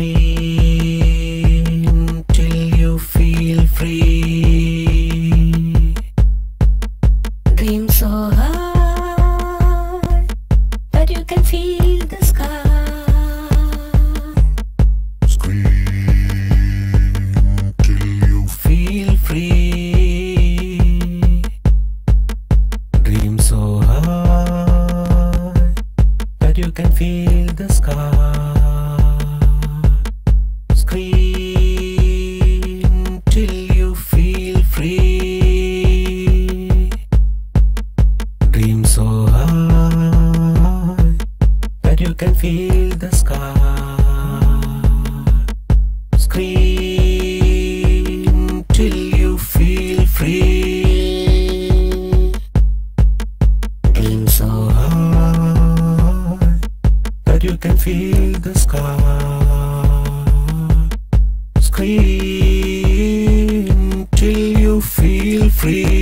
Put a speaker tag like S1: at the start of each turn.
S1: Scream till you feel free.
S2: Dream so high that you can feel the sky.
S1: Scream till you feel free. Dream so high that you can feel the sky. Scream till you feel free. Dream so high that you can feel the sky. Scream till you feel free. Dream so high that you can feel the sky. Scream till you feel free.